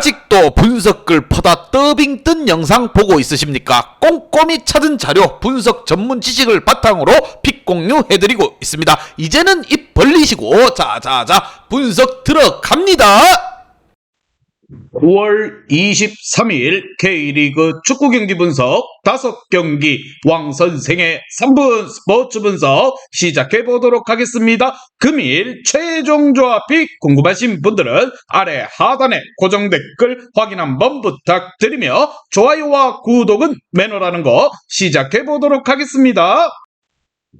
아직도 분석글 퍼다 더빙 뜬 영상 보고 있으십니까? 꼼꼼히 찾은 자료, 분석 전문 지식을 바탕으로 픽 공유해드리고 있습니다. 이제는 입 벌리시고 자자자 분석 들어갑니다. 9월 23일 K리그 축구 경기 분석 5경기 왕선생의 3분 스포츠 분석 시작해 보도록 하겠습니다. 금일 최종 조합 픽 궁금하신 분들은 아래 하단에 고정 댓글 확인 한번 부탁드리며 좋아요와 구독은 매너라는 거 시작해 보도록 하겠습니다.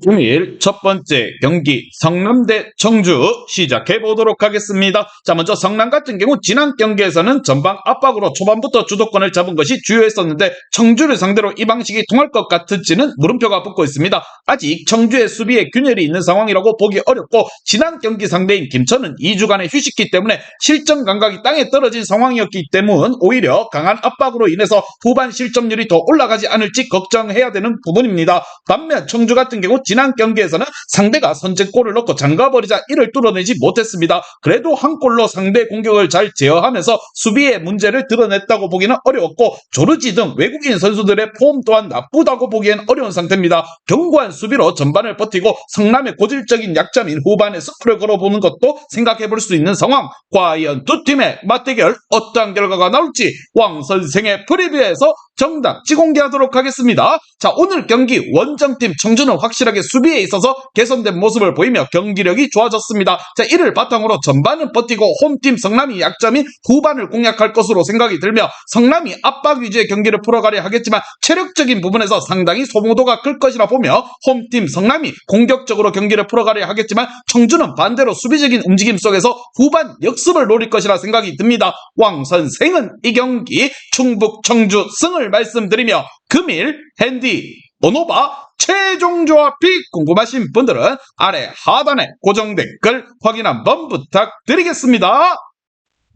금일 첫 번째 경기 성남 대 청주 시작해 보도록 하겠습니다. 자, 먼저 성남 같은 경우 지난 경기에서는 전방 압박으로 초반부터 주도권을 잡은 것이 주요했었는데 청주를 상대로 이 방식이 통할 것 같을지는 물음표가 붙고 있습니다. 아직 청주의 수비에 균열이 있는 상황이라고 보기 어렵고 지난 경기 상대인 김천은 2주간의 휴식기 때문에 실점 감각이 땅에 떨어진 상황이었기 때문 오히려 강한 압박으로 인해서 후반 실점률이 더 올라가지 않을지 걱정해야 되는 부분입니다. 반면 청주 같은 경우 지난 경기에서는 상대가 선제골을 넣고 잠가버리자 이를 뚫어내지 못했습니다. 그래도 한 골로 상대 공격을 잘 제어하면서 수비의 문제를 드러냈다고 보기는 어려웠고 조르지 등 외국인 선수들의 폼 또한 나쁘다고 보기엔 어려운 상태입니다. 견고한 수비로 전반을 버티고 성남의 고질적인 약점인 후반에 스프를 걸어보는 것도 생각해볼 수 있는 상황. 과연 두 팀의 맞대결 어떠한 결과가 나올지 왕선생의 프리뷰에서 정답지 공개하도록 하겠습니다. 자, 오늘 경기 원정팀 청주는 확실하게 수비에 있어서 개선된 모습을 보이며 경기력이 좋아졌습니다. 자, 이를 바탕으로 전반은 버티고 홈팀 성남이 약점인 후반을 공략할 것으로 생각이 들며 성남이 압박 위주의 경기를 풀어가려 하겠지만 체력적인 부분에서 상당히 소모도가 클 것이라 보며 홈팀 성남이 공격적으로 경기를 풀어가려 하겠지만 청주는 반대로 수비적인 움직임 속에서 후반 역습을 노릴 것이라 생각이 듭니다. 왕 선생은 이 경기 충북 청주 승을 말씀드리며 금일 핸디 오노바 최종 조합 픽 궁금하신 분들은 아래 하단에 고정 댓글 확인 한번 부탁드리겠습니다.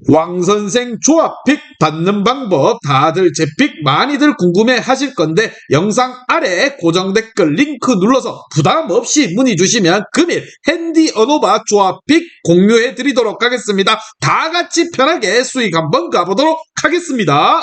왕선생 조합픽 받는 방법 다들 제 픽 많이들 궁금해 하실 건데 영상 아래 고정 댓글 링크 눌러서 부담 없이 문의 주시면 금일 핸디 어노바 조합픽 공유해 드리도록 하겠습니다. 다 같이 편하게 수익 한번 가보도록 하겠습니다.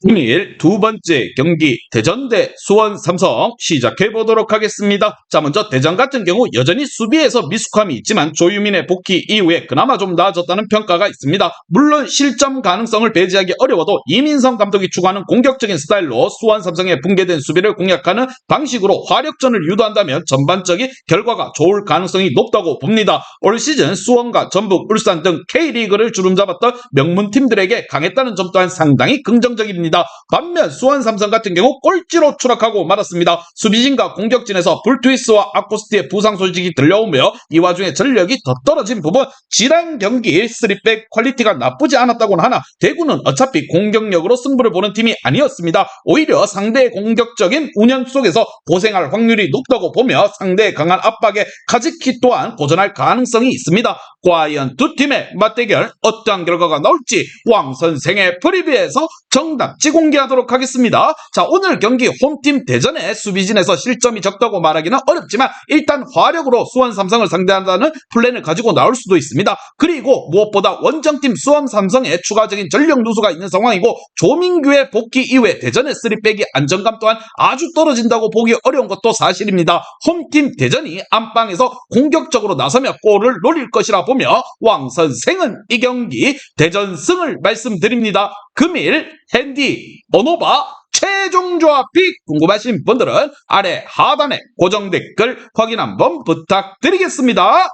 금일 두 번째 경기 대전 대 수원 삼성 시작해 보도록 하겠습니다. 자, 먼저 대전 같은 경우 여전히 수비에서 미숙함이 있지만 조유민의 복귀 이후에 그나마 좀 나아졌다는 평가가 있습니다. 물론 실점 가능성을 배제하기 어려워도 이민성 감독이 추구하는 공격적인 스타일로 수원 삼성의 붕괴된 수비를 공략하는 방식으로 화력전을 유도한다면 전반적인 결과가 좋을 가능성이 높다고 봅니다. 올 시즌 수원과 전북, 울산 등 K리그를 주름잡았던 명문팀들에게 강했다는 점 또한 상당히 긍정적입니다. 반면 수원 삼성 같은 경우 꼴찌로 추락하고 말았습니다. 수비진과 공격진에서 불트위스와 아코스티의 부상 소식이 들려오며 이 와중에 전력이 더 떨어진 부분 지난 경기 3백 퀄리티가 나쁘지 않았다고는 하나 대구는 어차피 공격력으로 승부를 보는 팀이 아니었습니다. 오히려 상대의 공격적인 운영 속에서 고생할 확률이 높다고 보며 상대의 강한 압박에 카즈키 또한 고전할 가능성이 있습니다. 과연 두 팀의 맞대결 어떠한 결과가 나올지 왕선생의 프리뷰에서 정답지 공개하도록 하겠습니다. 자, 오늘 경기 홈팀 대전의 수비진에서 실점이 적다고 말하기는 어렵지만 일단 화력으로 수원 삼성을 상대한다는 플랜을 가지고 나올 수도 있습니다. 그리고 무엇보다 원정팀 수원 삼성에 추가적인 전력 누수가 있는 상황이고 조민규의 복귀 이후에 대전의 3백이 안정감 또한 아주 떨어진다고 보기 어려운 것도 사실입니다. 홈팀 대전이 안방에서 공격적으로 나서며 골을 노릴 것이라 보며 왕선생은 이 경기 대전승을 말씀드립니다. 금일 핸디 오노바 최종 조합 픽 궁금하신 분들은 아래 하단에 고정 댓글 확인 한번 부탁드리겠습니다.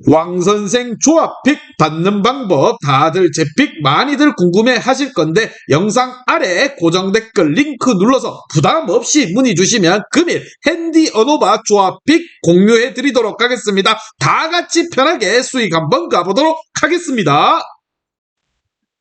왕선생 조합픽 받는 방법 다들 제 픽 많이들 궁금해 하실 건데 영상 아래 고정 댓글 링크 눌러서 부담 없이 문의 주시면 금일 핸디 어노바 조합픽 공유해 드리도록 하겠습니다. 다 같이 편하게 수익 한번 가보도록 하겠습니다.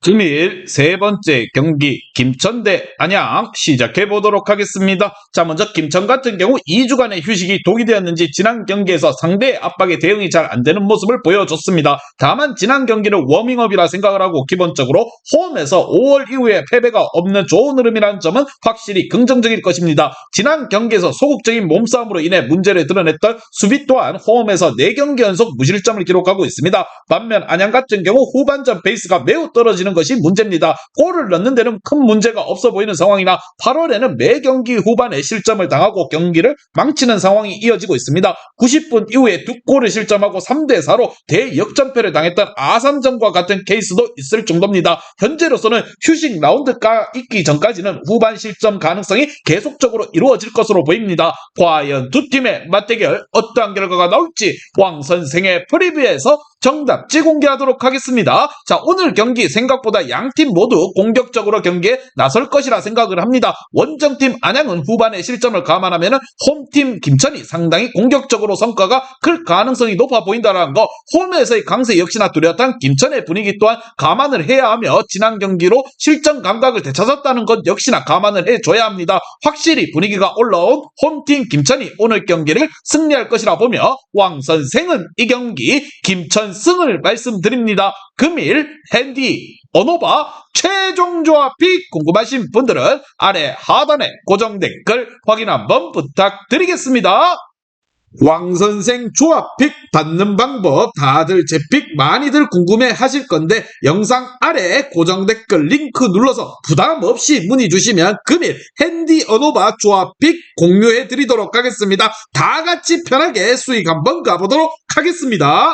금일 세 번째 경기 김천 대 안양 시작해 보도록 하겠습니다. 자, 먼저 김천 같은 경우 2주간의 휴식이 독이 되었는지 지난 경기에서 상대의 압박에 대응이 잘 안 되는 모습을 보여줬습니다. 다만 지난 경기는 워밍업이라 생각을 하고 기본적으로 홈에서 5월 이후에 패배가 없는 좋은 흐름이라는 점은 확실히 긍정적일 것입니다. 지난 경기에서 소극적인 몸싸움으로 인해 문제를 드러냈던 수비 또한 홈에서 4경기 연속 무실점을 기록하고 있습니다. 반면 안양 같은 경우 후반전 페이스가 매우 떨어지는 것이 문제입니다. 골을 넣는 데는 큰 문제가 없어 보이는 상황이나 8월에는 매 경기 후반에 실점을 당하고 경기를 망치는 상황이 이어지고 있습니다. 90분 이후에 2골을 실점하고 3대4로 대역전패를 당했던 아산전과 같은 케이스도 있을 정도입니다. 현재로서는 휴식 라운드가 있기 전까지는 후반 실점 가능성이 계속적으로 이루어질 것으로 보입니다. 과연 두 팀의 맞대결 어떠한 결과가 나올지 왕 선생의 프리뷰에서 정답지 공개하도록 하겠습니다. 자, 오늘 경기 생각보다 양팀 모두 공격적으로 경기에 나설 것이라 생각을 합니다. 원정팀 안양은 후반에 실점을 감안하면 홈팀 김천이 상당히 공격적으로 성과가 클 가능성이 높아 보인다는 거, 홈에서의 강세 역시나 뚜렷한 김천의 분위기 또한 감안을 해야 하며 지난 경기로 실점 감각을 되찾았다는 것 역시나 감안을 해줘야 합니다. 확실히 분위기가 올라온 홈팀 김천이 오늘 경기를 승리할 것이라 보며 왕 선생은 이 경기 김천 승을 말씀드립니다. 금일 핸디 언오바 최종 조합이 궁금하신 분들은 아래 하단에 고정 댓글 확인 한번 부탁드리겠습니다. 왕선생 조합픽 받는 방법 다들 제 픽 많이들 궁금해 하실 건데 영상 아래 고정 댓글 링크 눌러서 부담 없이 문의 주시면 금일 핸디 언오바 조합픽 공유해 드리도록 하겠습니다. 다 같이 편하게 수익 한번 가보도록 하겠습니다.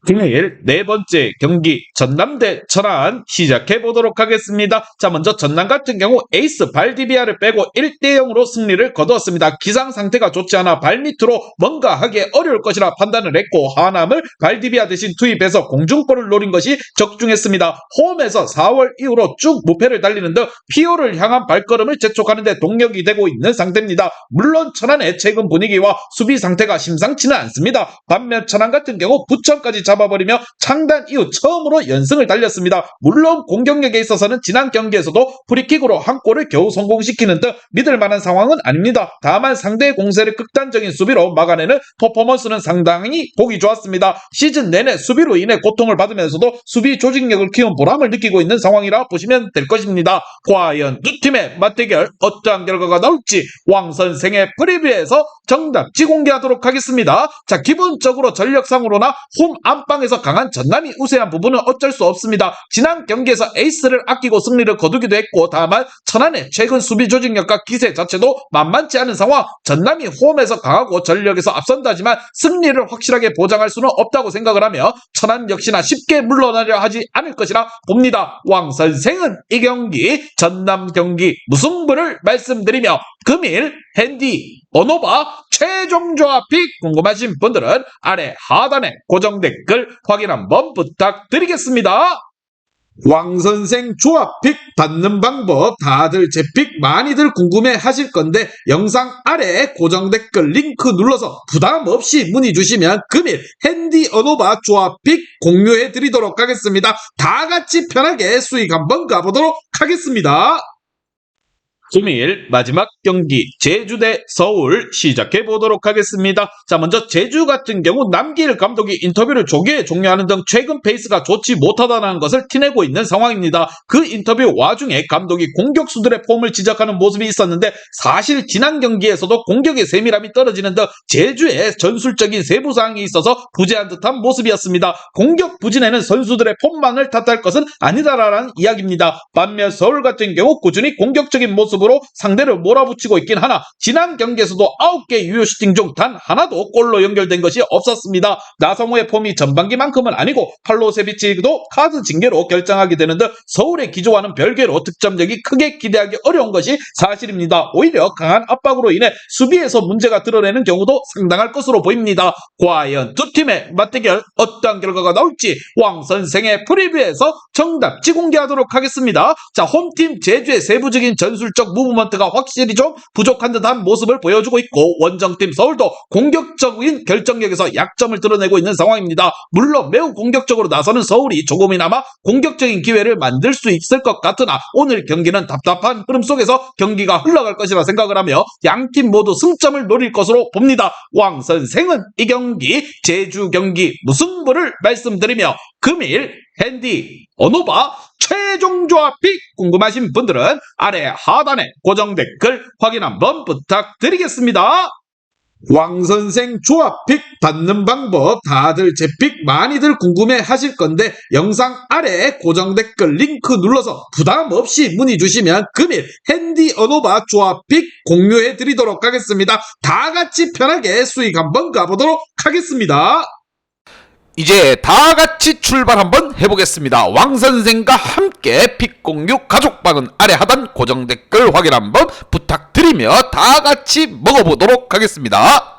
금요일 네 번째 경기 전남 대 천안 시작해 보도록 하겠습니다. 자, 먼저 전남 같은 경우 에이스 발디비아를 빼고 1대0으로 승리를 거두었습니다. 기상 상태가 좋지 않아 발밑으로 뭔가 하기 어려울 것이라 판단을 했고 하남을 발디비아 대신 투입해서 공중볼을 노린 것이 적중했습니다. 홈에서 4월 이후로 쭉 무패를 달리는 등 피오를 향한 발걸음을 재촉하는 데 동력이 되고 있는 상태입니다. 물론 천안의 최근 분위기와 수비 상태가 심상치는 않습니다. 반면 천안 같은 경우 부천까지 잡아버리며 창단 이후 처음으로 연승을 달렸습니다. 물론 공격력에 있어서는 지난 경기에서도 프리킥으로 한 골을 겨우 성공시키는 등 믿을 만한 상황은 아닙니다. 다만 상대의 공세를 극단적인 수비로 막아내는 퍼포먼스는 상당히 보기 좋았습니다. 시즌 내내 수비로 인해 고통을 받으면서도 수비 조직력을 키운 보람을 느끼고 있는 상황이라 보시면 될 것입니다. 과연 두 팀의 맞대결 어떠한 결과가 나올지 왕 선생의 프리뷰에서 정답지 공개하도록 하겠습니다. 자, 기본적으로 전력상으로나 홈 안방에서 강한 전남이 우세한 부분은 어쩔 수 없습니다. 지난 경기에서 에이스를 아끼고 승리를 거두기도 했고 다만 천안의 최근 수비 조직력과 기세 자체도 만만치 않은 상황, 전남이 홈에서 강하고 전력에서 앞선다지만 승리를 확실하게 보장할 수는 없다고 생각을 하며 천안 역시나 쉽게 물러나려 하지 않을 것이라 봅니다. 왕 선생은 이 경기 전남 경기 무승부를 말씀드리며 금일 핸디 언오바 최종 조합이 궁금하신 분들은 아래 하단에 고정 댓글 확인 한번 부탁드리겠습니다. 왕선생 조합픽 받는 방법 다들 제 픽 많이들 궁금해 하실 건데 영상 아래 고정 댓글 링크 눌러서 부담 없이 문의 주시면 금일 핸디 언오바 조합픽 공유해 드리도록 하겠습니다. 다 같이 편하게 수익 한번 가보도록 하겠습니다. 금일 마지막 경기 제주 대 서울 시작해 보도록 하겠습니다. 자, 먼저 제주 같은 경우 남길 감독이 인터뷰를 조기에 종료하는 등 최근 페이스가 좋지 못하다는 것을 티내고 있는 상황입니다. 그 인터뷰 와중에 감독이 공격수들의 폼을 지적하는 모습이 있었는데 사실 지난 경기에서도 공격의 세밀함이 떨어지는 등 제주의 전술적인 세부사항이 있어서 부재한 듯한 모습이었습니다. 공격 부진에는 선수들의 폼만을 탓할 것은 아니다라는 이야기입니다. 반면 서울 같은 경우 꾸준히 공격적인 모습으로 상대를 몰아붙이고 있긴 하나 지난 경기에서도 9개 유효 슈팅 중 단 하나도 골로 연결된 것이 없었습니다. 나성호의 폼이 전반기만큼은 아니고 팔로세비치도 카드 징계로 결정하게 되는 등 서울의 기조와는 별개로 득점력이 크게 기대하기 어려운 것이 사실입니다. 오히려 강한 압박으로 인해 수비에서 문제가 드러내는 경우도 상당할 것으로 보입니다. 과연 두 팀의 맞대결 어떠한 결과가 나올지 왕 선생의 프리뷰에서 정답지 공개하도록 하겠습니다. 자, 홈팀 제주의 세부적인 전술적 공격적 무브먼트가 확실히 좀 부족한 듯한 모습을 보여주고 있고 원정팀 서울도 공격적인 결정력에서 약점을 드러내고 있는 상황입니다. 물론 매우 공격적으로 나서는 서울이 조금이나마 공격적인 기회를 만들 수 있을 것 같으나 오늘 경기는 답답한 흐름 속에서 경기가 흘러갈 것이라 생각을 하며 양팀 모두 승점을 노릴 것으로 봅니다. 왕 선생은 이 경기 제주 경기 무승부를 말씀드리며 금일 핸디 언오바 최종 조합이 궁금하신 분들은 아래 하단에 고정 댓글 확인 한번 부탁드리겠습니다. 왕선생 조합픽 받는 방법 다들 제 픽 많이들 궁금해 하실 건데 영상 아래 고정 댓글 링크 눌러서 부담 없이 문의 주시면 금일 핸디 언오바 조합픽 공유해 드리도록 하겠습니다. 다 같이 편하게 수익 한번 가보도록 하겠습니다. 이제 다 같이 출발 한번 해보겠습니다. 왕선생과 함께 픽 공유 가족방은 아래 하단 고정 댓글 확인 한번 부탁드리며 다 같이 먹어보도록 하겠습니다.